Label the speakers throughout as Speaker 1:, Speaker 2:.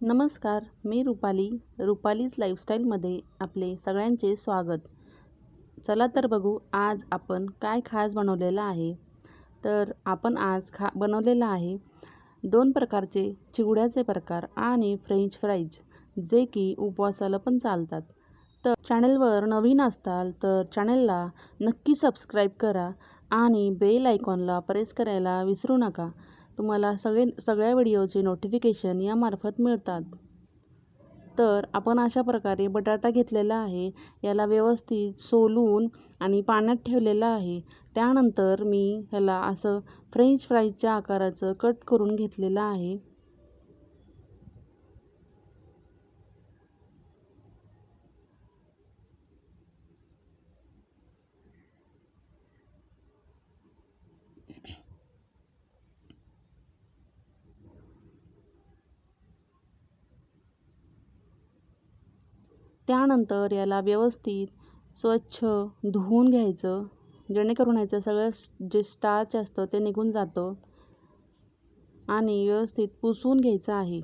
Speaker 1: नमस्कार, मी रुपालीज लाईफस्टाईलमध्ये आपले सगळ्यांचे स्वागत. चला तर बघू आज आपण काय खास बनवलेलं आहे. तर आपण आज बनवलेलं आहे 2 प्रकारचे चिवड्याचे प्रकार आणि फ्रेंच फ्राईज, जे की उपवासाला पण चालतात. तर चॅनलवर नवीन असताल तर चॅनलला नक्की सबस्क्राईब करा आणि बेल आयकॉनला प्रेस करायला विसरू नका. तुम्हाला सगळ्या व्हिडिओचे नोटिफिकेशन यामार्फत मिळतात. तर आपण अशा प्रकारे बटाटा घेतलेला आहे, याला व्यवस्थित सोलून आणि पाण्यात ठेवलेला आहे. त्यानंतर मी ह्याला असं फ्रेंच फ्राईजच्या आकाराचं कट करून घेतलेलं आहे. त्यानंतर याला व्यवस्थित स्वच्छ धुवून घ्यायचं, जेणेकरून ह्याचं सगळं जे स्टार्च असतं ते निघून जातं आणि व्यवस्थित पुसून घ्यायचं आहे.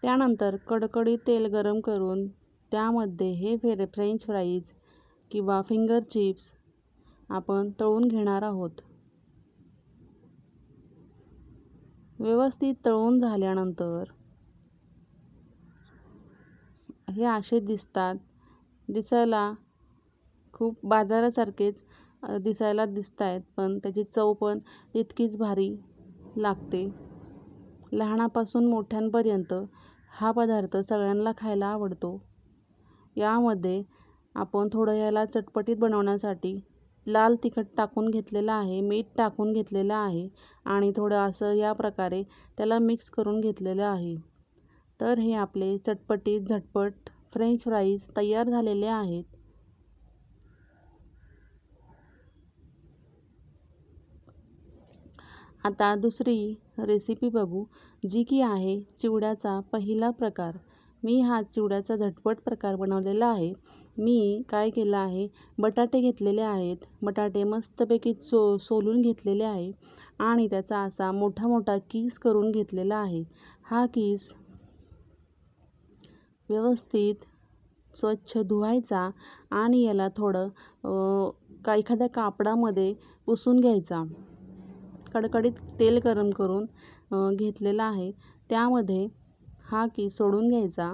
Speaker 1: त्यानंतर कडकडीत तेल गरम करून त्यामध्ये हे फ्रेंच फ्राईज किंवा फिंगर चिप्स आपण तळून घेणार आहोत. व्यवस्थित तळून झाल्यानंतर हे असे दिसतात. दिसायला खूप बाजारासारखेच दिसायला दिसत आहेत, पण त्याची चव पण तितकीच भारी लागते. लहानापासून मोठ्यांपर्यंत हा पदार्थ सगळ्यांना खायला आवडतो. यामध्ये आपण थोडं याला चटपटीत बनवण्यासाठी लाल तिखट टाकून घेतलेलं आहे, मीठ टाकून घेतलेलं आहे आणि थोडं असं या प्रकारे त्याला मिक्स करून घेतलेलं आहे. तर हे आपले चटपटीत झटपट फ्रेंच फ्राईज तयार झालेले आहेत. आता दुसरी रेसिपी बघू, जी की आहे चिवड्याचा पहिला प्रकार. मी हा चिवड्याचा झटपट प्रकार बनवलेला आहे. मी काय केलं आहे, बटाटे घेतलेले आहेत. बटाटे मस्तपैकी सोलून घेतलेले आहे आणि त्याचा असा मोठा मोठा किस करून घेतलेला आहे. हा किस व्यवस्थित स्वच्छ धुवायचा आणि याला थोडं एखाद्या कापडामध्ये पुसून घ्यायचा. कडकडीत तेल गरम करून घेतलेला आहे. त्यामध्ये हा किस सोडून घ्यायचा.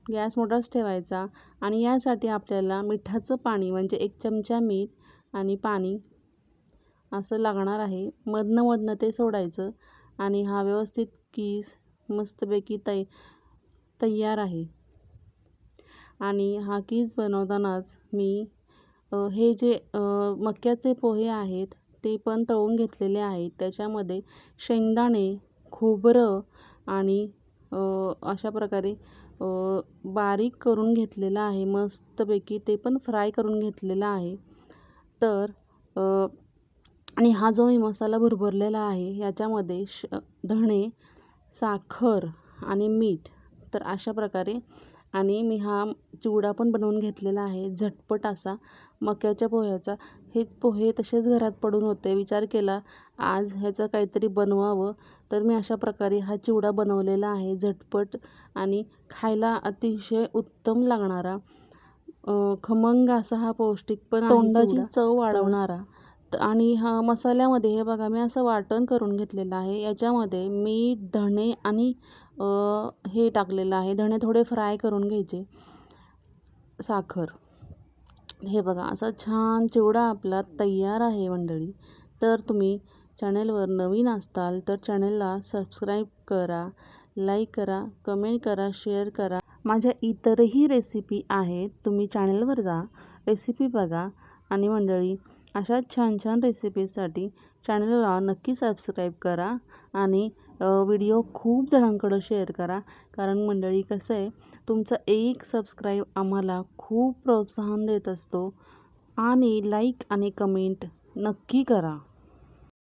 Speaker 1: गॅस मोठाच ठेवायचा आणि यासाठी आपल्याला मिठाचं पाणी म्हणजे 1 चमचा मीठ आणि पाणी असं लागणार आहे. मधनं ते सोडायचं आणि हा व्यवस्थित किस मस्तपैकी तयार आहे. आणि हा किस बनवतानाच मी हे जे मक्याचे पोहे आहेत ते पण तळून घेतलेले आहेत. त्याच्यामध्ये शेंगदाणे, खोबरं आणि अशा प्रकारे बारीक करून घेतलेलं आहे मस्तपैकी. ते पण फ्राय करून घेतलेला आहे. तर आणि हा जो मी मसाला भरभरलेला आहे याच्यामध्ये धणे, साखर आणि मीठ, तर अशा प्रकारे. आणि मी हा चिवडा पण बनवून घेतलेला आहे झटपट असा मक्याच्या पोह्याचा. हे पोहे तसेच घरात पडून होते. विचार केला आज ह्याचं काहीतरी बनवावं, तर मी अशा प्रकारे हा चिवडा बनवलेला आहे झटपट आणि खायला अतिशय उत्तम लागणारा, खमंग असा हा पौष्टिक पण आहे, तोंडाची चव वाढवणारा. आणि हा मसाल्यामध्ये हे बघा मी असं वाटण करून घेतलेलं आहे. याच्यामध्ये मीठ, धणे आणि हे टाकलेलं आहे. धणे थोडे फ्राय करून घ्यायचे, साखर. हे बघा असा छान चिवडा आपला तयार आहे मंडळी. तर तुम्ही चॅनलवर नवीन असताल तर चॅनलला सबस्क्राईब करा, लाईक करा, कमेंट करा, शेअर करा. माझ्या इतरही रेसिपी आहेत, तुम्ही चॅनलवर जा, रेसिपी बघा. आणि मंडळी अशा छान छान रेसिपीसाठी चॅनलला नक्की सबस्क्राईब करा आणि व्हिडिओ खूप जणांकडं शेअर करा. कारण मंडळी कसं आहे, तुमचं एक सबस्क्राईब आम्हाला खूप प्रोत्साहन देत असतो. आणि लाईक आणि कमेंट नक्की करा.